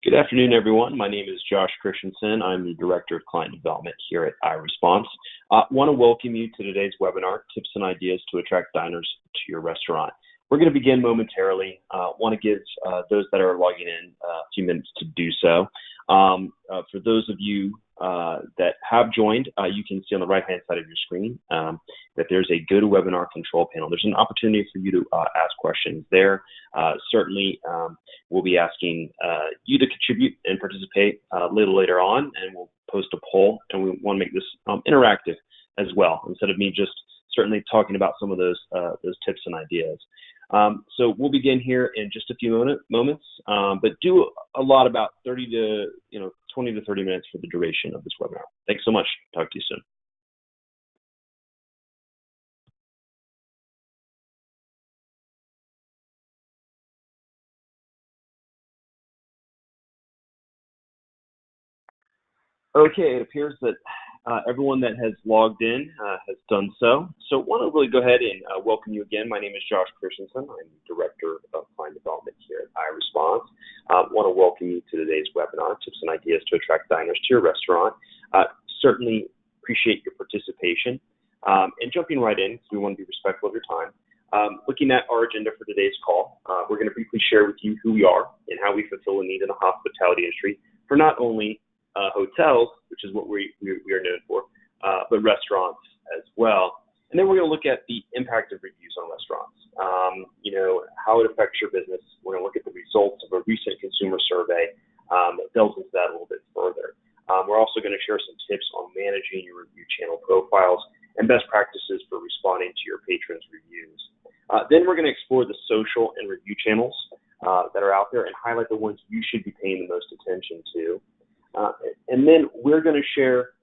Good afternoon, everyone. My name is Josh Christensen. I'm the Director of Client Development here at iResponse. I want to welcome you to today's webinar, Tips and Ideas to Attract Diners to Your Restaurant. We're going to begin momentarily. Want to give those that are logging in a few minutes to do so. For those of you that have joined, you can see on the right-hand side of your screen that there's a GoToWebinar control panel. There's an opportunity for you to ask questions there. Certainly, we'll be asking you to contribute and participate a little later on, and we'll post a poll, and we want to make this interactive as well, instead of me just certainly talking about some of those tips and ideas. So we'll begin here in just a few moments, but do a lot about 20 to 30 minutes for the duration of this webinar. Thanks so much. Talk to you soon. Okay, it appears that everyone that has logged in has done so. So I want to really go ahead and welcome you again. My name is Josh Christensen. I'm the Director of Client Development here at iResponse. I want to welcome you to today's webinar, Tips and Ideas to Attract Diners to Your Restaurant. Certainly appreciate your participation. And jumping right in, because we want to be respectful of your time. Looking at our agenda for today's call, we're going to briefly share with you who we are and how we fulfill a need in the hospitality industry for not only hotels, which is what we are known for, but restaurants as well. And then we're going to look at the impact of reviews on restaurants, how it affects your business. We're going to look at the results of a recent consumer survey that delves into that a little bit further. We're also going to share some tips on managing your review channel profiles and best practices for responding to your patrons' reviews. Then we're going to explore the social and review channels that are out there and highlight the ones you should be paying the most attention to. And then we're going to share,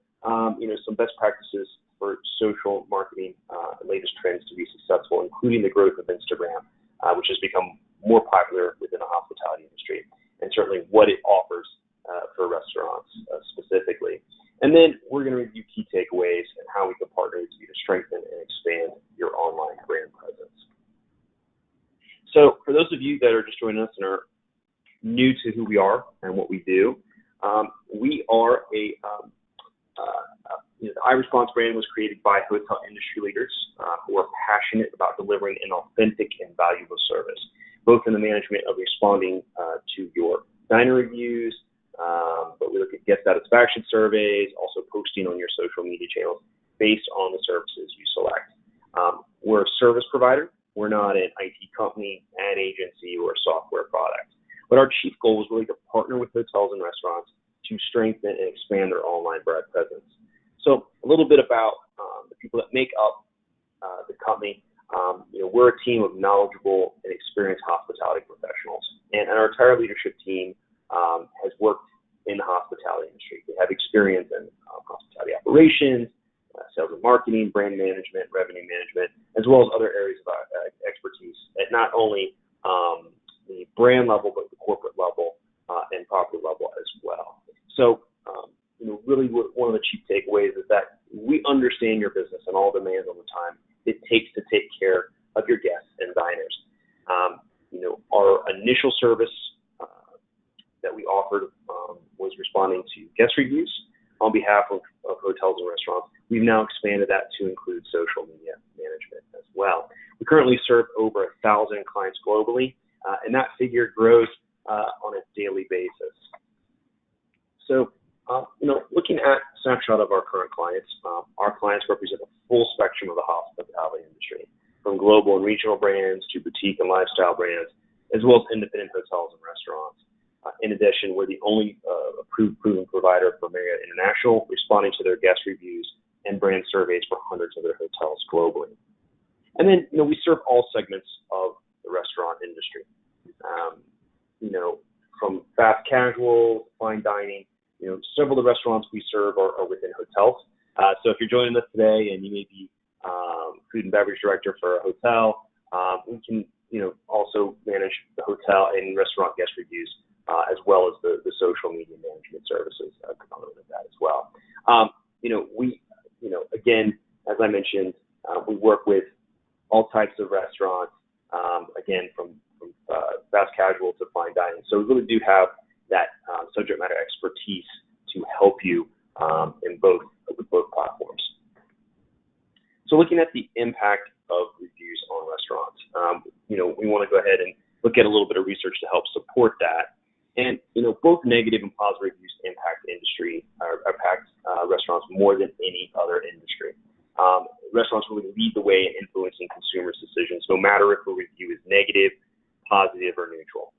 some best practices for social marketing, the latest trends to be successful, including the growth of Instagram, which has become more popular within the hospitality industry, and certainly what it offers for restaurants specifically. And then we're going to review key takeaways and how we can partner with you to strengthen and expand your online brand presence. So for those of you that are just joining us and are new to who we are and what we do, we are the iResponse brand was created by hotel industry leaders who are passionate about delivering an authentic and valuable service, both in the management of responding to your diner reviews, but we look at guest satisfaction surveys, also posting on your social media channels based on the services you select. We're a service provider. We're not an IT company, ad agency, or a software product. But our chief goal is really to partner with hotels and restaurants to strengthen and expand their online brand presence. So a little bit about the people that make up the company. We're a team of knowledgeable and experienced hospitality professionals, and our entire leadership team has worked in the hospitality industry. They have experience in hospitality operations, sales and marketing, brand management, revenue management, as well as other areas of expertise at not only the brand level, but the corporate level and property level as well. So, really one of the chief takeaways is that we understand your business and all demands on the time it takes to take care of your guests and diners. Our initial service that we offered was responding to guest reviews on behalf of hotels and restaurants. We've now expanded that to include social media management as well. We currently serve over 1,000 clients globally, and that figure grows on a daily basis. So, looking at a snapshot of our current clients, our clients represent a full spectrum of the hospitality industry, from global and regional brands to boutique and lifestyle brands, as well as independent hotels and restaurants. In addition, we're the only approved proven provider for Marriott International, responding to their guest reviews and brand surveys for hundreds of their hotels globally. And then, we serve all segments of the restaurant industry. From fast casual, fine dining, several of the restaurants we serve are within hotels. So if you're joining us today and you may be food and beverage director for a hotel, we can, also manage the hotel and restaurant guest reviews, as well as the social media management services component of that as well. Again, as I mentioned, we work with all types of restaurants, again, from fast casual to fine dining. So we really do have, that subject matter expertise to help you with both platforms. So looking at the impact of reviews on restaurants, we want to go ahead and look at a little bit of research to help support that. And both negative and positive reviews impact restaurants more than any other industry. Restaurants really lead the way in influencing consumers' decisions, no matter if a review is negative, positive, or neutral.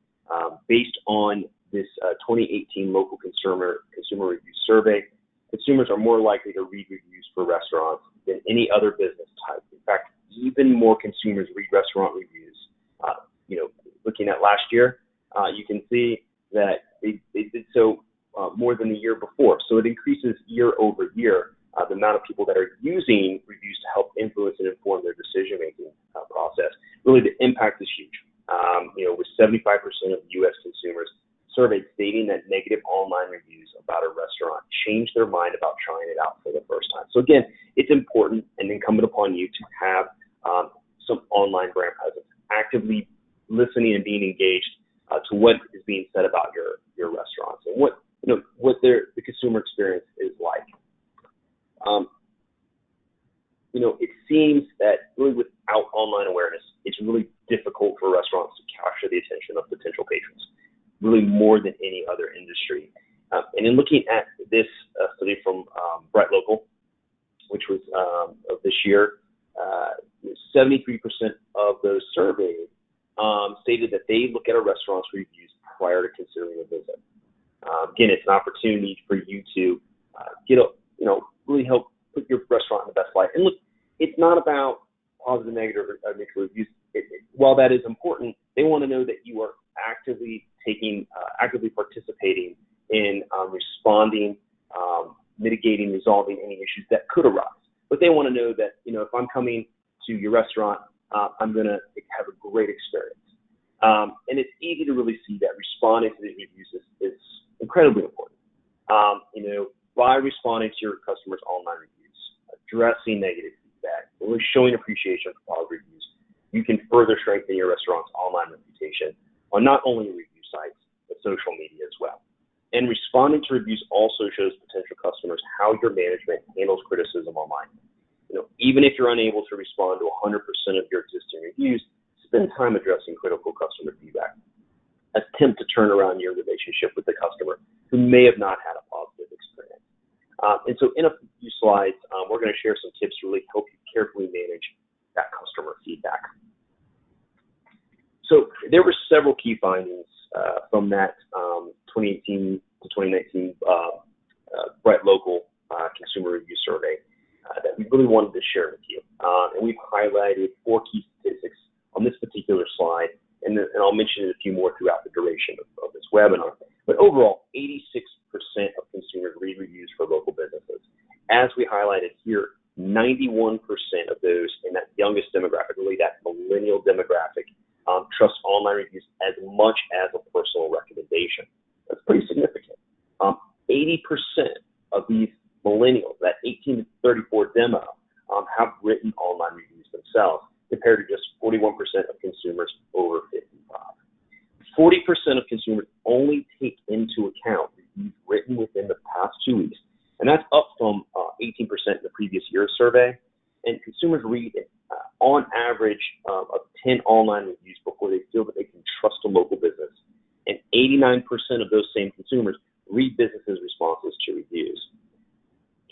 Based on this 2018 local consumer review survey, consumers are more likely to read reviews for restaurants than any other business type. In fact, even more consumers read restaurant reviews. Looking at last year, you can see that they did so more than the year before. So it increases year over year the amount of people that are using reviews to help influence and inform their decision-making process. Really, the impact is huge. With 75% of U.S. consumers surveyed stating that negative online reviews about a restaurant changed their mind about trying it out for the first time. So again, it's important and incumbent upon you to have some online brand presence, actively listening and being engaged to what is being said about your restaurants and what the consumer experience is like. It seems that really without online awareness, it's really difficult for restaurants to capture the attention of potential patrons, really more than any other industry. And in looking at this study from Bright Local, which was of this year, 73% of those surveyed stated that they look at a restaurant's reviews prior to considering a visit. Again, it's an opportunity for you to really help put your restaurant in the best light. And look, it's not about positive, negative, or neutral reviews. While that is important, they want to know that you are actively participating in responding, mitigating, resolving any issues that could arise. But they want to know that, if I'm coming to your restaurant, I'm going to have a great experience. And it's easy to really see that responding to these reviews is incredibly important. By responding to your customers' online reviews, addressing negative feedback, really showing appreciation for positive reviews, you can further strengthen your restaurant's online reputation on not only review sites, but social media as well. And responding to reviews also shows potential customers how your management handles criticism online. Even if you're unable to respond to 100% of your existing reviews, spend time addressing critical customer feedback. Attempt to turn around your relationship with the customer who may have not had a positive experience. And so in a few slides, we're going to share some tips to really help you carefully manage that customer feedback. So there were several key findings from that 2018 to 2019 Bright Local consumer review survey that we really wanted to share with you. And we've highlighted 4 key statistics on this particular slide, and I'll mention a few more throughout the duration of this webinar. But overall, 86% of consumers read reviews for local businesses. As we highlighted here, 91% of those in that youngest demographic, really that millennial demographic, trust online reviews as much as a personal recommendation. That's pretty significant. 80% of these millennials, that 18 to 34 demo, have written online reviews themselves, compared to just 41% of consumers over 55. 40% of consumers only take into account reviews written within the past 2 weeks, and that's up from 18% in the previous year's survey. And consumers read on average of 10 online reviews before they feel that they can trust a local business. And 89% of those same consumers read businesses' responses to reviews.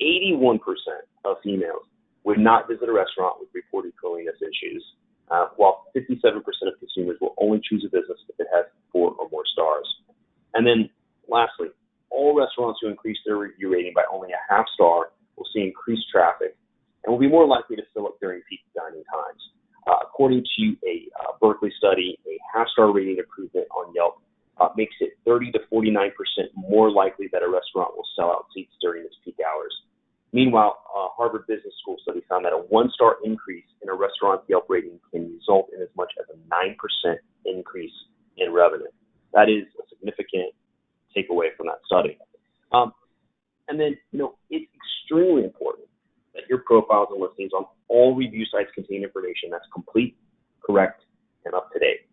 81% of females would not visit a restaurant with reported cleanliness issues, while 57% of consumers will only choose a business if it has 4 or more stars. And then lastly, all restaurants who increase their review rating by only a half star will see increased traffic and will be more likely to fill up during peak dining times. According to a Berkeley study, a half-star rating improvement on Yelp makes it 30 to 49% more likely that a restaurant will sell out seats during its peak hours. Meanwhile, a Harvard Business School study found that a 1-star increase in a restaurant's Yelp rating can result in as much as a 9% increase in revenue. That is a significant takeaway from that study. And then, it's extremely important that your profiles and listings on all review sites contain information that's complete, correct, and up to date.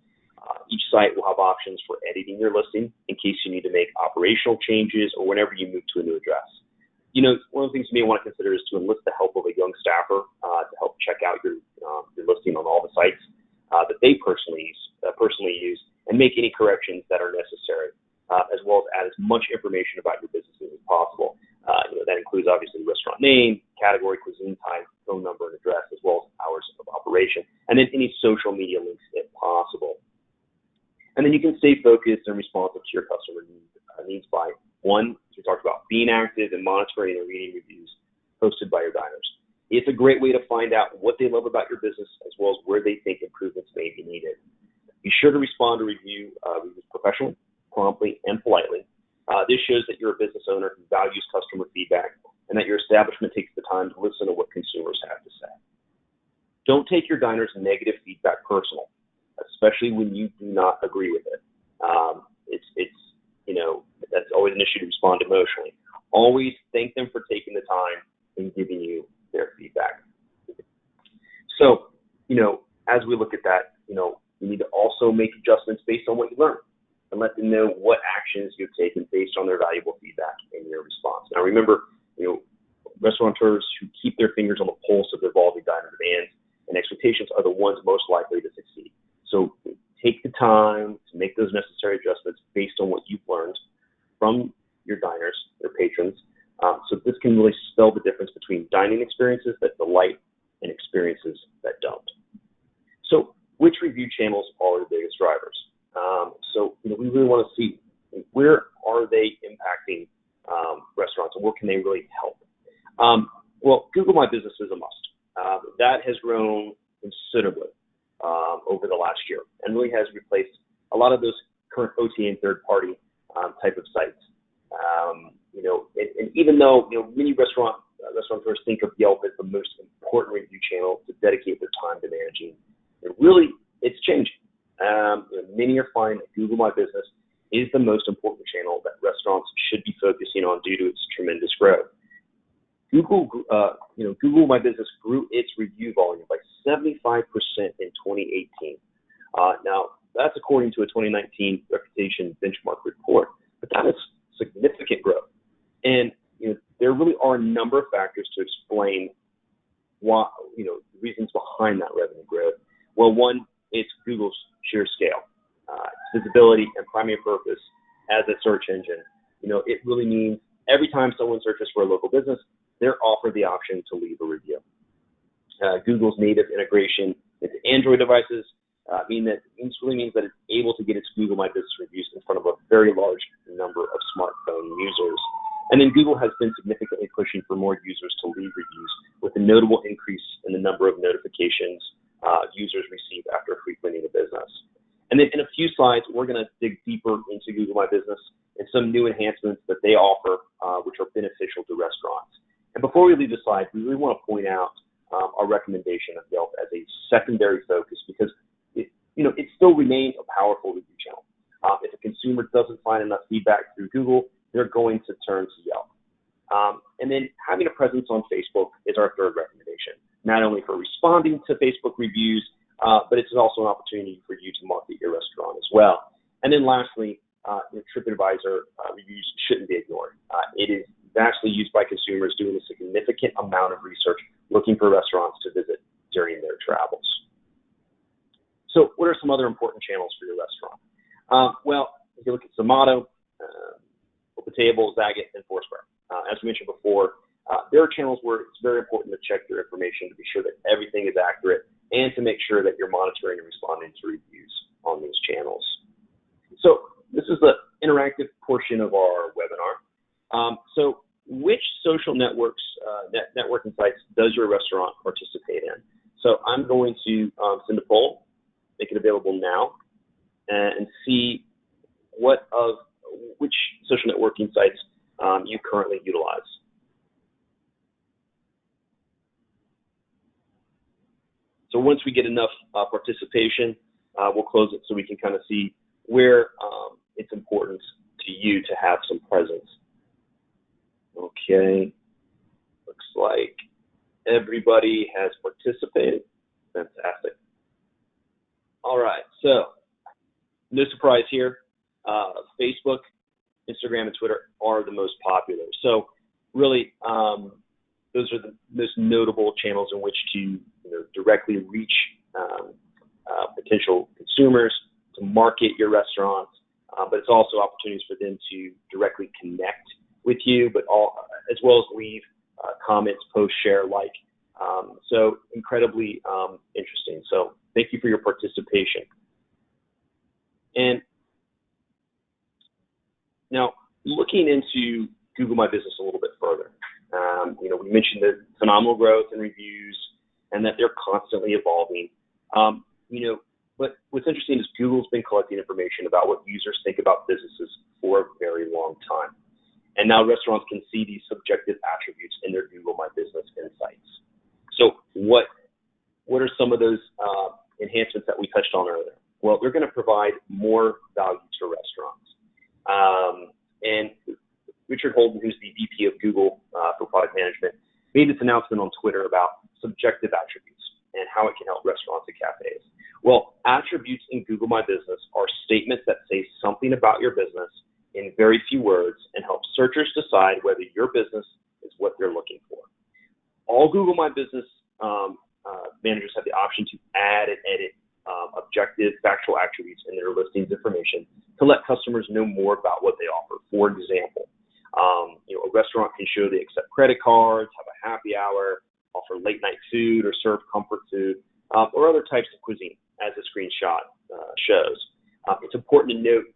Each site will have options for editing your listing and case you need to make operational changes or whenever you move to a new address. You know, one of the things you may want to consider is to enlist the help of a young staffer to help check out your listing on all the sites that they personally use and make any corrections that are necessary, as well as add as much information about your business as possible. That includes obviously restaurant name, category, cuisine type, phone number, and address, as well as hours of operation, and then any social media links if possible. And then you can stay focused and responsive to your customer needs by, one, as we talked about, being active and monitoring and reading reviews posted by your diners. It's a great way to find out what they love about your business, as well as where they think improvements may be needed. Be sure to respond to reviews professionally, promptly, and politely. This shows that you're a business owner who values customer feedback and that your establishment takes the time to listen to what consumers have to say. Don't take your diners' negative feedback personal, especially when you do not agree with it. That's always an issue to respond emotionally. Always thank them for taking the time and giving you their feedback. So, as we look at that, you need to also make adjustments based on what you learned and let them know what actions you've taken based on their valuable feedback and your response. Now, remember, restaurateurs who keep their fingers on the pulse of evolving diner demands and expectations are the ones most likely to succeed. So take the time to make those necessary adjustments based on what you've learned from your diners, their patrons. So this can really spell the difference between dining experiences that delight and experiences that don't. So which review channels are the biggest drivers? We really want to see where are they impacting restaurants and where can they really help? Well, Google My Business is a must. That has grown considerably over the last year and really has replaced a lot of those current OTA and third-party type of sites. And even though many restaurateurs think of Yelp as the most important review channel to dedicate their time to managing, it's changing. Many are finding that Google My Business is the most important channel that restaurants should be focusing on due to its tremendous growth. Google My Business grew its review volume by 75% in 2018. Now, that's according to a 2019 Reputation Benchmark report, but that is significant growth. And there really are a number of factors to explain why, the reasons behind that revenue growth. Well, one, it's Google's sheer scale, its visibility and primary purpose as a search engine. It really means every time someone searches for a local business, they're offered the option to leave a review. Google's native integration into Android devices really means that it's able to get its Google My Business reviews in front of a very large number of smartphone users. And then Google has been significantly pushing for more users to leave reviews, with a notable increase in the number of notifications users receive after frequenting a business. And then in a few slides, we're going to dig deeper into Google My Business and some new enhancements that they offer, which are beneficial to restaurants. And before we leave the slide, we really want to point out our recommendation of Yelp as a secondary focus because it still remains a powerful review channel. If a consumer doesn't find enough feedback through Google, they're going to turn to Yelp. And then having a presence on Facebook is our third recommendation, not only for responding to Facebook reviews, but it's also an opportunity for you to market your restaurant as well. And then lastly, TripAdvisor reviews shouldn't be ignored. It is vastly used by consumers doing a significant amount of research looking for restaurants to visit during their travels. So what are some other important channels for your restaurant? Well, if you look at Zomato, OpenTable, Zagat, and Foursquare. As we mentioned before, there are channels where it's very important to check your information to be sure that everything is accurate and to make sure that you're monitoring and responding to reviews on these channels. So this is the interactive portion of our webinar. So which social networks, networking sites does your restaurant participate in? So I'm going to send a poll, make it available now, and see which social networking sites you currently utilize. So once we get enough participation, we'll close it so we can kind of see where it's important to you to have some presence. Okay, looks like everybody has participated. Fantastic. All right, so no surprise here. Facebook, Instagram, and Twitter are the most popular. So really, those are the most notable channels in which to directly reach potential consumers, to market your restaurants, but it's also opportunities for them to directly connect with you, but as well as leave comments, post, share, like. So incredibly interesting. So thank you for your participation. And now looking into Google My Business a little bit further, we mentioned the phenomenal growth in reviews and that they're constantly evolving. But what's interesting is Google's been collecting information about what users think about businesses for a very long time. And now restaurants can see these subjective attributes in their Google My Business insights. So what are some of those enhancements that we touched on earlier? Well, they're going to provide more value to restaurants. And Richard Holden, who's the VP of Google for product management, made this announcement on Twitter about subjective attributes and how it can help restaurants and cafes. Well, attributes in Google My Business are statements that say something about your business in very few words and help searchers decide whether your business is what they're looking for. All Google My Business managers have the option to add and edit objective, factual attributes in their listings information to let customers know more about what they offer. For example, a restaurant can show they accept credit cards, have a happy hour, offer late night food, or serve comfort food, or other types of cuisine, as the screenshot shows. It's important to note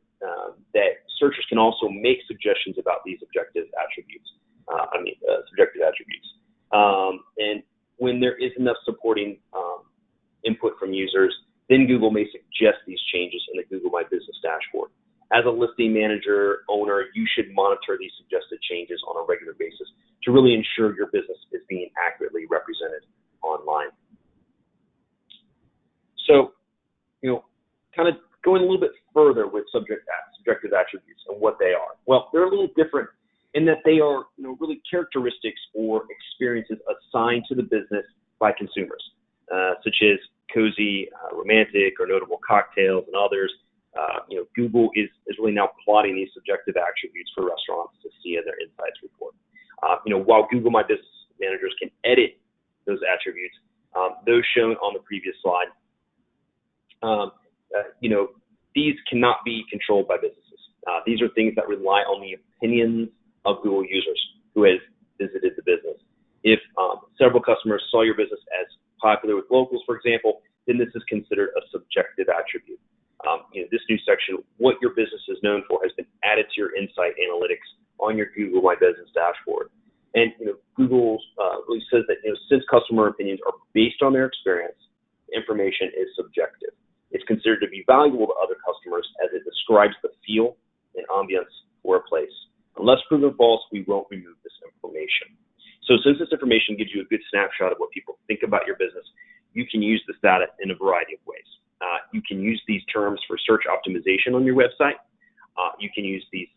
that searchers can also make suggestions about these subjective attributes. And when there is enough supporting input from users, then Google may suggest these changes in the Google My Business dashboard. As a listing manager, owner, you should monitor these suggested changes on a regular basis to really ensure your business is being accurately represented online. So, kind of going a little bit further with subjective attributes and what they are. Well, they're a little different in that they are, really characteristics or experiences assigned to the business by consumers, such as cozy, romantic, or notable cocktails and others. Google is really now plotting these subjective attributes for restaurants to see in their insights report. While Google My Business managers can edit those attributes, those shown on the previous slide, these cannot be controlled by businesses. These are things that rely on the opinions of Google users who has visited the business. If several customers saw your business as popular with locals, for example, then this is considered a subjective attribute. This new section, what your business is known for, has been added to your insight analytics on your Google My Business dashboard. And Google really says that since customer opinions are based on their experience, information is subjective. It's considered to be valuable to other customers as it describes the feel and ambience for a place. Unless proven false, we won't remove this information. So since this information gives you a good snapshot of what people think about your business, you can use this data in a variety of ways. You can use these terms for search optimization on your website. You can use the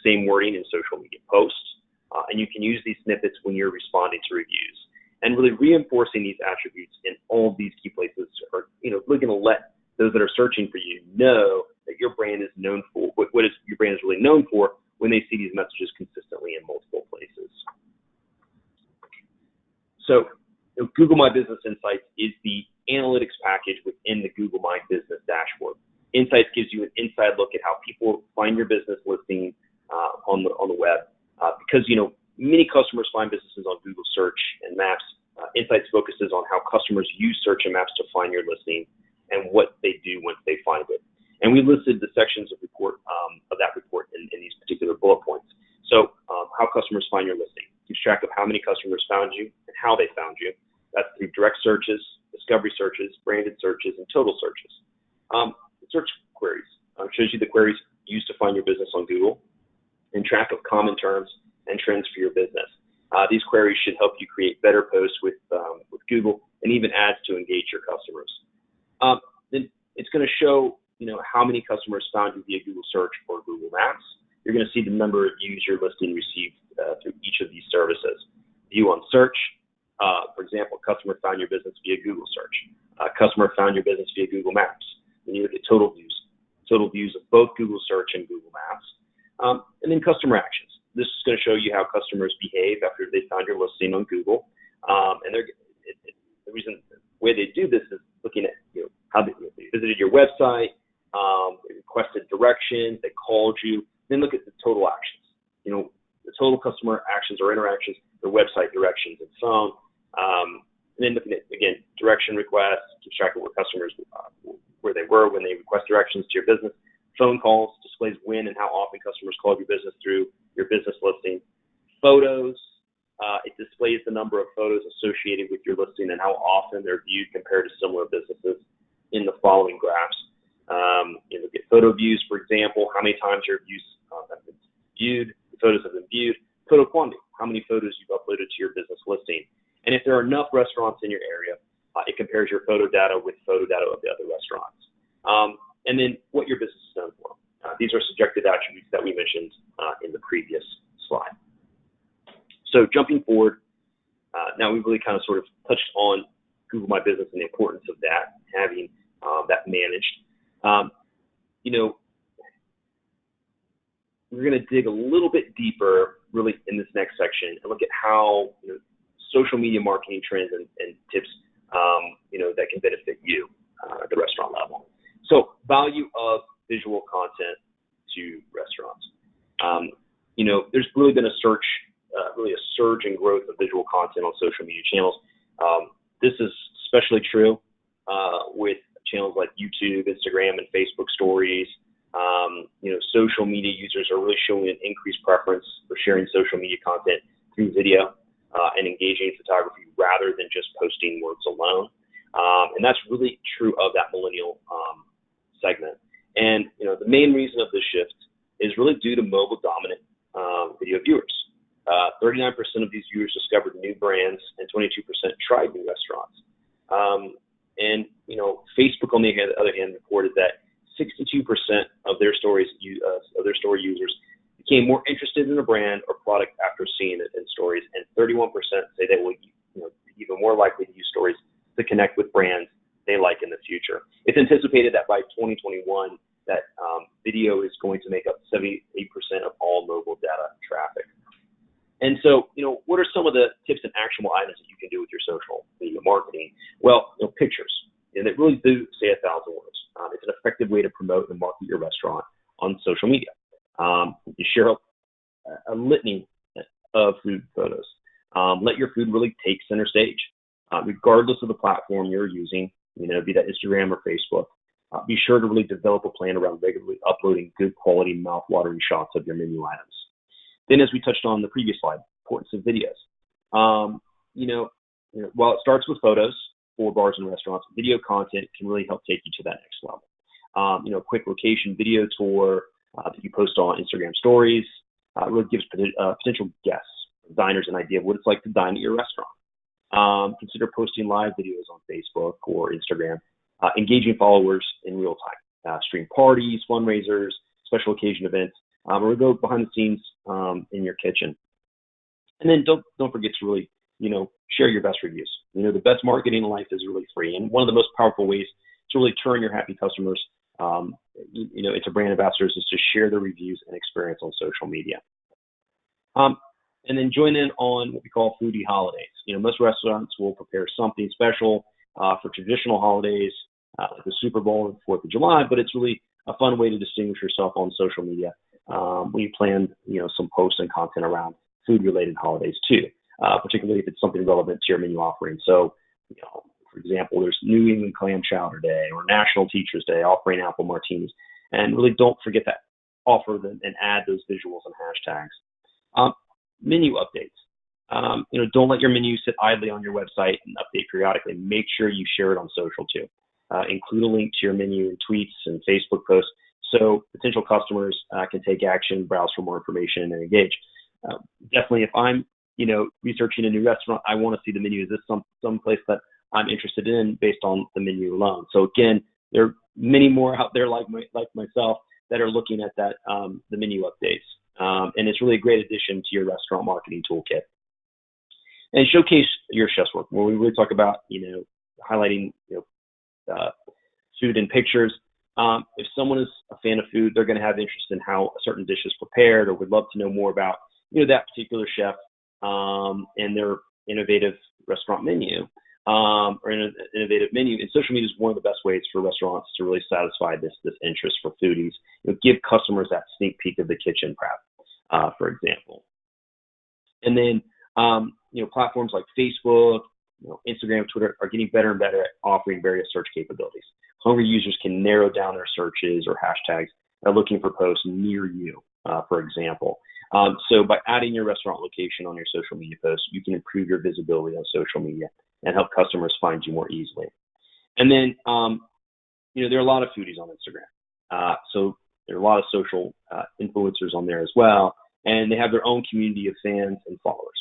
same wording in social media posts, and you can use these snippets when you're responding to reviews. And really reinforcing these attributes in all of these key places are, really going to let those that are searching for you know that your brand is known for your brand is really known for when they see these messages consistently in multiple places. So, Google My Business Insights is the analytics package within the Google My Business dashboard. Insights gives you an inside look at how people find your business listing on the web. Because many customers find businesses on Google Search and Maps. Insights focuses on how customers use Search and Maps to find your listing and what they do once they find it. And we listed the sections of that report in these particular bullet points. So how customers find your listing. Keeps track of how many customers found you and how they found you. That's through direct searches, discovery searches, branded searches, and total searches. Search queries shows you the queries used to find your business on Google and track of common terms and trends for your business. These queries should help you create better posts with Google and even ads to engage your customers. Then it's going to show how many customers found you via Google Search or Google Maps. You're going to see the number of views your listing received through each of these services. View on search, for example, customer found your business via Google Search. Customer found your business via Google Maps. Then you look at total views. total views of both Google Search and Google Maps. And then customer actions. This is going to show you how customers behave after they found your listing on Google. And the way they do this is looking at how they visited your website, they requested directions, they called you. Then look at the total actions. The total customer actions or interactions, their website directions and phone. And then looking at, again, direction requests, keep track of where customers, where they were when they request directions to your business. Phone calls displays when and how often customers called your business through your business listing. Photos, it displays the number of photos associated with your listing and how often they're viewed compared to similar businesses in the following graphs. Look at photo views, for example, how many times your views have been viewed, the photos have been viewed. Photo quantity, how many photos you've uploaded to your business listing. And if there are enough restaurants in your area, it compares your photo data with photo data of the other restaurants. And then what your business is known for. These are subjective attributes that we mentioned in the previous slide. So jumping forward, now we've really kind of sort of touched on Google My Business and the importance of that, having that managed. We're going to dig a little bit deeper really in this next section and look at how social media marketing trends and tips that can benefit you at the restaurant level. So value of visual content to restaurants. There's really been a surge in growth of visual content on social media channels. This is especially true with channels like YouTube, Instagram, and Facebook stories. Social media users are really showing an increased preference for sharing social media content through video and engaging photography rather than just posting words alone. And that's really true of that millennial segment. And the main reason of this shift is really due to mobile dominant video viewers. 39% of these viewers discovered new brands and 22% tried new restaurants. And Facebook, on the other hand, reported that 62% of their story users became more interested in a brand or product after seeing it in stories, and 31% say they will be even more likely to use stories to connect with brands they like in the future. It's anticipated that by 2021, that video is going to make up 78% of all mobile data traffic. And so, what are some of the tips and actionable items that you can do with your social media marketing? Well, pictures, and they really do say 1,000 words. It's an effective way to promote and market your restaurant on social media. You share a litany of food photos. Let your food really take center stage, regardless of the platform you're using, be that Instagram or Facebook. Be sure to really develop a plan around regularly uploading good quality mouth-watering shots of your menu items. Then, as we touched on in the previous slide, importance of videos. While it starts with photos for bars and restaurants, video content can really help take you to that next level. Quick location video tour that you post on Instagram stories really gives potential guests, diners, an idea of what it's like to dine at your restaurant. Consider posting live videos on Facebook or Instagram, engaging followers in real time. Stream parties, fundraisers, special occasion events, or go behind the scenes in your kitchen. And then don't forget to really, share your best reviews. The best marketing in life is really free. And one of the most powerful ways to really turn your happy customers, into brand ambassadors is to share their reviews and experience on social media. And then join in on what we call foodie holidays. Most restaurants will prepare something special for traditional holidays, like the Super Bowl and 4th of July, but it's really a fun way to distinguish yourself on social media when you plan, some posts and content around food-related holidays too, particularly if it's something relevant to your menu offering. So, for example, there's New England Clam Chowder Day or National Teachers Day offering apple martinis. And really don't forget to offer them and add those visuals and hashtags. Menu updates. Don't let your menu sit idly on your website and update periodically. Make sure you share it on social too. Include a link to your menu in tweets and Facebook posts so potential customers can take action, browse for more information, and engage. Definitely, if I'm researching a new restaurant, I want to see the menu. Is this some place that I'm interested in based on the menu alone? So again, there are many more out there like myself that are looking at that the menu updates, and it's really a great addition to your restaurant marketing toolkit. And showcase your chef's work. When we really talk about highlighting food in pictures, If someone is a fan of food, they're going to have interest in how a certain dish is prepared, or would love to know more about that particular chef and their innovative restaurant menu or innovative menu. And social media is one of the best ways for restaurants to really satisfy this interest for foodies. Give customers that sneak peek of the kitchen prep, for example. And then platforms like Facebook, Instagram, Twitter are getting better and better at offering various search capabilities. Hungry users can narrow down their searches or hashtags by looking for posts near you, for example. So by adding your restaurant location on your social media posts, you can improve your visibility on social media and help customers find you more easily. And then, there are a lot of foodies on Instagram. So there are a lot of social influencers on there as well, and they have their own community of fans and followers.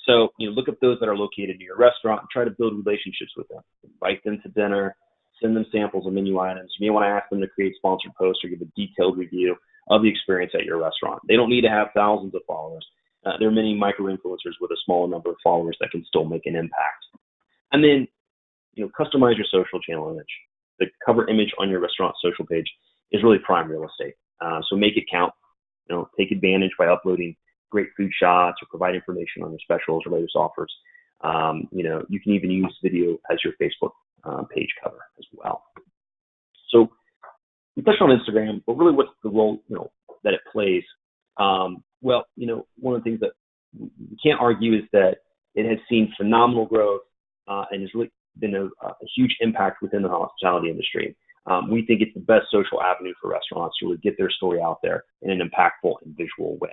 So, look up those that are located near your restaurant and try to build relationships with them. Invite them to dinner, send them samples of menu items. You may want to ask them to create sponsored posts or give a detailed review of the experience at your restaurant. They don't need to have thousands of followers. There are many micro-influencers with a smaller number of followers that can still make an impact. And then, customize your social channel image. The cover image on your restaurant social page is really prime real estate. So make it count. Take advantage by uploading great food shots or provide information on your specials or latest offers. You can even use video as your Facebook page cover as well. So we touched on Instagram, but really what's the role, that it plays? One of the things that we can't argue is that it has seen phenomenal growth and has really been a huge impact within the hospitality industry. We think it's the best social avenue for restaurants to really get their story out there in an impactful and visual way.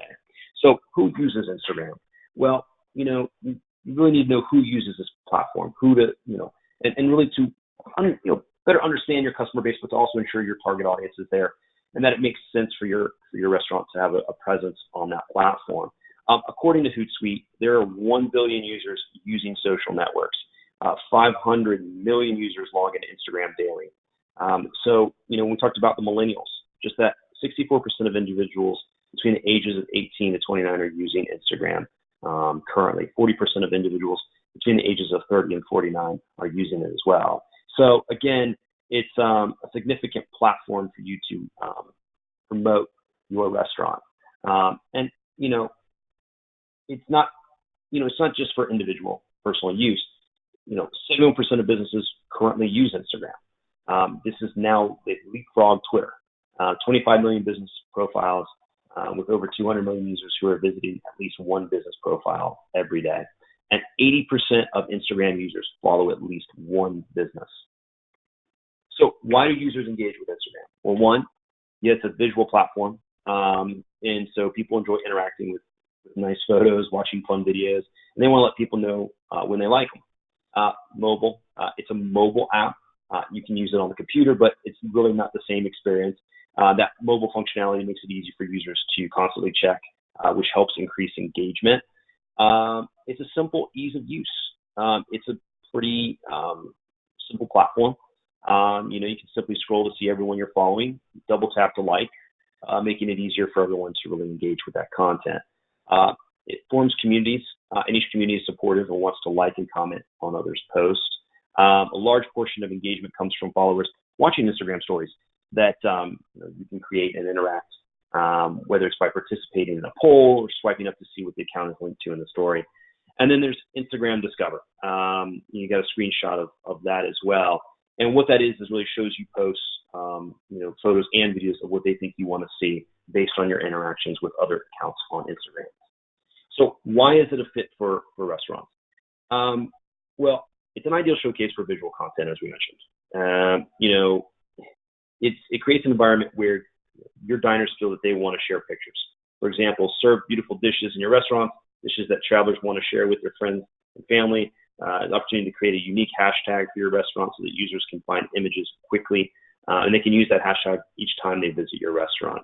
So who uses Instagram? Well, you really need to know who uses this platform, and really to, better understand your customer base, but to also ensure your target audience is there and that it makes sense for your restaurant to have a presence on that platform. According to Hootsuite, there are 1 billion users using social networks. 500 million users log into Instagram daily. We talked about the millennials, just that 64% of individuals between the ages of 18 to 29 are using Instagram currently. 40% of individuals between the ages of 30 and 49 are using it as well. So again, it's a significant platform for you to promote your restaurant. It's not just for individual personal use. 71% of businesses currently use Instagram. This is now, they've leapfrogged Twitter. 25 million business profiles with over 200 million users who are visiting at least one business profile every day. And 80% of Instagram users follow at least one business. So why do users engage with Instagram? Well, one, it's a visual platform. And so people enjoy interacting with nice photos, watching fun videos, and they want to let people know when they like them. Mobile, it's a mobile app. You can use it on the computer, but it's really not the same experience. That mobile functionality makes it easy for users to constantly check, which helps increase engagement. It's a simple ease of use. It's a pretty simple platform. You can simply scroll to see everyone you're following, double tap to like, making it easier for everyone to really engage with that content. It forms communities, and each community is supportive and wants to like and comment on others' posts. A large portion of engagement comes from followers watching Instagram stories that you can create and interact, whether it's by participating in a poll or swiping up to see what the account is linked to in the story. And then there's Instagram Discover. You got a screenshot of that as well. And what that is really shows you posts, photos and videos of what they think you want to see based on your interactions with other accounts on Instagram. So why is it a fit for restaurants? Well, it's an ideal showcase for visual content, as we mentioned. It creates an environment where your diners feel that they want to share pictures. For example, serve beautiful dishes in your restaurant, dishes that travelers want to share with their friends and family. An opportunity to create a unique hashtag for your restaurant so that users can find images quickly, and they can use that hashtag each time they visit your restaurant.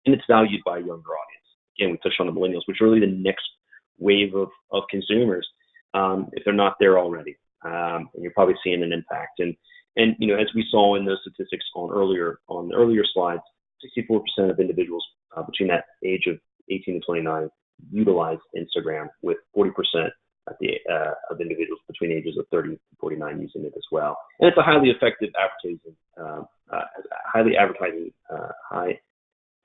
And it's valued by a younger audience. Again, we touched on the millennials, which are really the next wave of consumers, if they're not there already. And you're probably seeing an impact. And as we saw in those statistics on the earlier slides, 64% of individuals between that age of 18 to 29 utilize Instagram, with 40% of individuals between ages of 30 and 49 using it as well. And it's a highly effective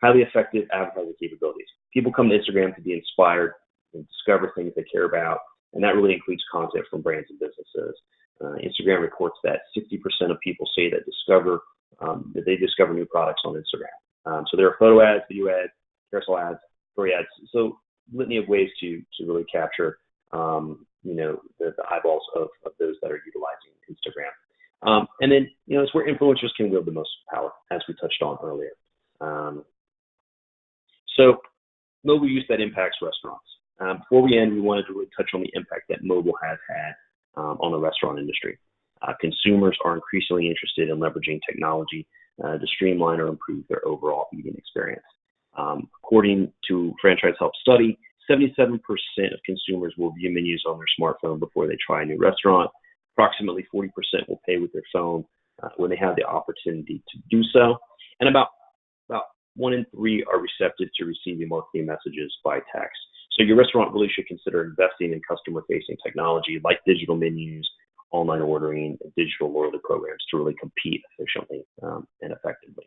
highly effective advertising capabilities. People come to Instagram to be inspired and discover things they care about, and that really includes content from brands and businesses. Instagram reports that 60% of people say that they discover new products on Instagram. So there are photo ads, video ads, carousel ads, story ads. So litany of ways to really capture the eyeballs of those that are utilizing Instagram. And then it's where influencers can wield the most power, as we touched on earlier. So mobile use that impacts restaurants. Before we end, we wanted to really touch on the impact that mobile has had on the restaurant industry. Consumers are increasingly interested in leveraging technology to streamline or improve their overall eating experience. According to Franchise YELP study, 77% of consumers will view menus on their smartphone before they try a new restaurant. Approximately 40% will pay with their phone when they have the opportunity to do so. And about 1 in 3 are receptive to receiving marketing messages by text. So your restaurant really should consider investing in customer-facing technology like digital menus, online ordering, and digital loyalty programs to really compete efficiently and effectively.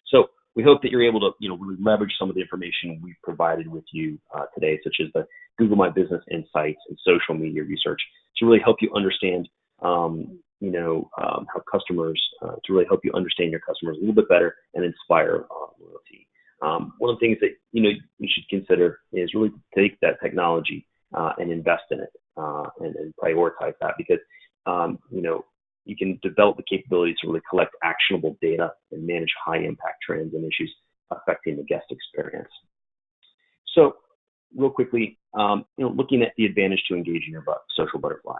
So we hope that you're able to, really leverage some of the information we've provided with you today, such as the Google My Business Insights and social media research, to really help you understand, how customers, to really help you understand your customers a little bit better and inspire loyalty. One of the things that you should consider is really to take that technology and invest in it and prioritize that, because you can develop the capability to really collect actionable data and manage high impact trends and issues affecting the guest experience. So real quickly, looking at the advantage to engaging your social butterflies.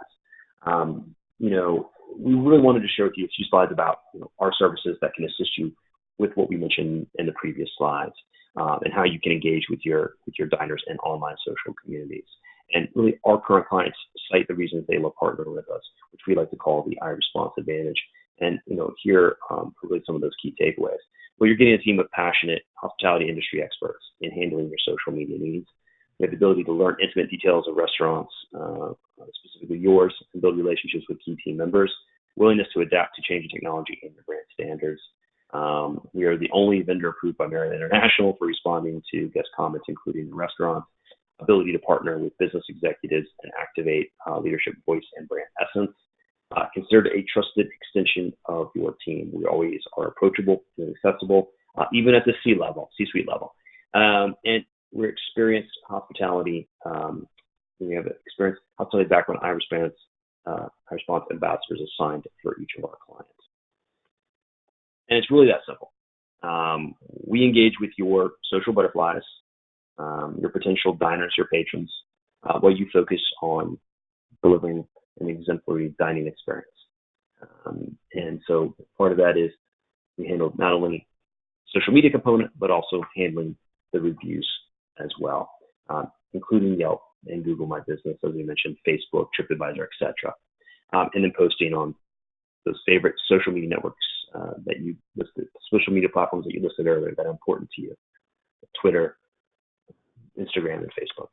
We really wanted to share with you a few slides about our services that can assist you with what we mentioned in the previous slides, and how you can engage with your diners and online social communities. And really, our current clients cite the reasons they love partnering with us, which we like to call the iResponse advantage. And here are really some of those key takeaways. Well, you're getting a team of passionate hospitality industry experts in handling your social media needs. You have the ability to learn intimate details of restaurants, specifically yours, and build relationships with key team members. Willingness to adapt to changing technology and your brand standards. We are the only vendor approved by Marriott International for responding to guest comments, including the restaurant. Ability to partner with business executives and activate leadership voice and brand essence. Considered a trusted extension of your team. We always are approachable and accessible, even at the C-suite level. And we're experienced hospitality. We have experienced hospitality background iResponse ambassadors assigned for each of our clients. And it's really that simple. We engage with your social butterflies, your potential diners, your patrons, while you focus on delivering an exemplary dining experience. And so part of that is we handle not only social media component, but also handling the reviews as well, including Yelp and Google My Business, as we mentioned, Facebook, TripAdvisor, etc. And then posting on those favorite social media networks that you listed, social media platforms that you listed earlier that are important to you: Twitter, Instagram, and Facebook.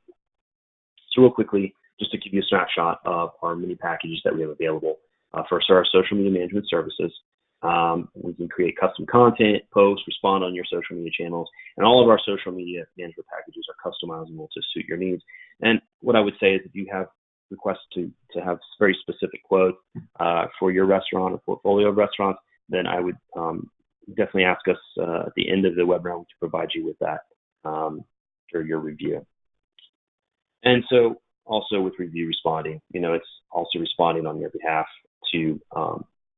So real quickly, just to give you a snapshot of our mini packages that we have available. First are our social media management services. We can create custom content, post, respond on your social media channels, and all of our social media management packages are customizable to suit your needs. And what I would say is if you have requests to have very specific quotes for your restaurant or portfolio of restaurants, then I would definitely ask us at the end of the webinar to provide you with that for your review. And so also with review responding, it's also responding on your behalf to,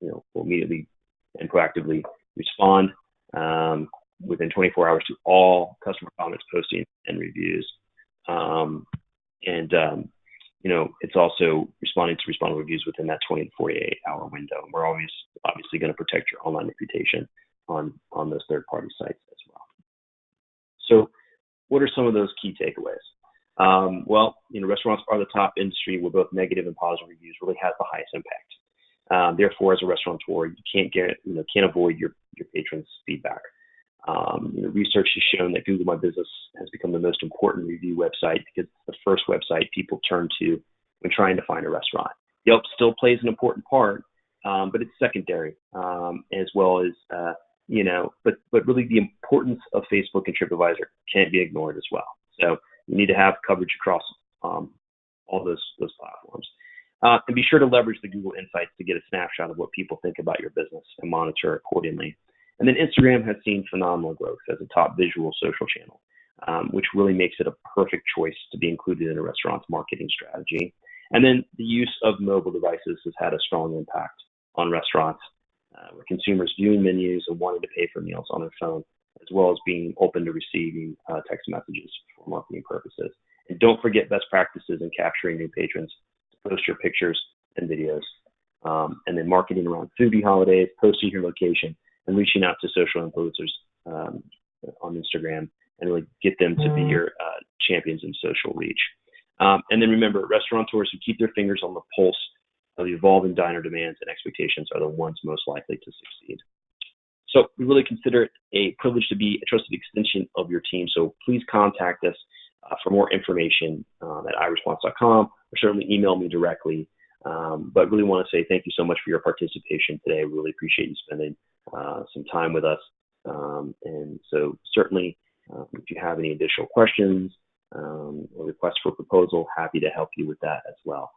we'll immediately and proactively respond within 24 hours to all customer comments, postings, and reviews. It's also responding to respond reviews within that 20 to 48 hour window. And we're always obviously going to protect your online reputation on those third-party sites as well. So what are some of those key takeaways? Restaurants are the top industry where both negative and positive reviews really have the highest impact. Therefore, as a restaurateur, you can't avoid your patrons' feedback. Research has shown that Google My Business has become the most important review website because it's the first website people turn to when trying to find a restaurant. Yelp still plays an important part, but it's secondary, as well as, but really the importance of Facebook and TripAdvisor can't be ignored as well. So you need to have coverage across all those platforms. And be sure to leverage the Google Insights to get a snapshot of what people think about your business and monitor accordingly. And then Instagram has seen phenomenal growth as a top visual social channel, which really makes it a perfect choice to be included in a restaurant's marketing strategy. And then the use of mobile devices has had a strong impact on restaurants, with consumers viewing menus and wanting to pay for meals on their phone, as well as being open to receiving text messages for marketing purposes. And don't forget best practices in capturing new patrons to post your pictures and videos. And then marketing around foodie holidays, posting your location, and reaching out to social influencers on Instagram, and really get them to be your champions in social reach. And then remember, restaurateurs who keep their fingers on the pulse of the evolving diner demands and expectations are the ones most likely to succeed. So we really consider it a privilege to be a trusted extension of your team. So please contact us for more information at iresponse.com, or certainly email me directly. But really want to say thank you so much for your participation today. We really appreciate you spending some time with us. And so certainly, if you have any additional questions or requests for proposal, happy to help you with that as well.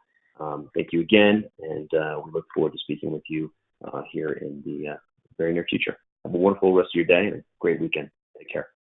Thank you again, and we look forward to speaking with you here in the very near future. Have a wonderful rest of your day and a great weekend. Take care.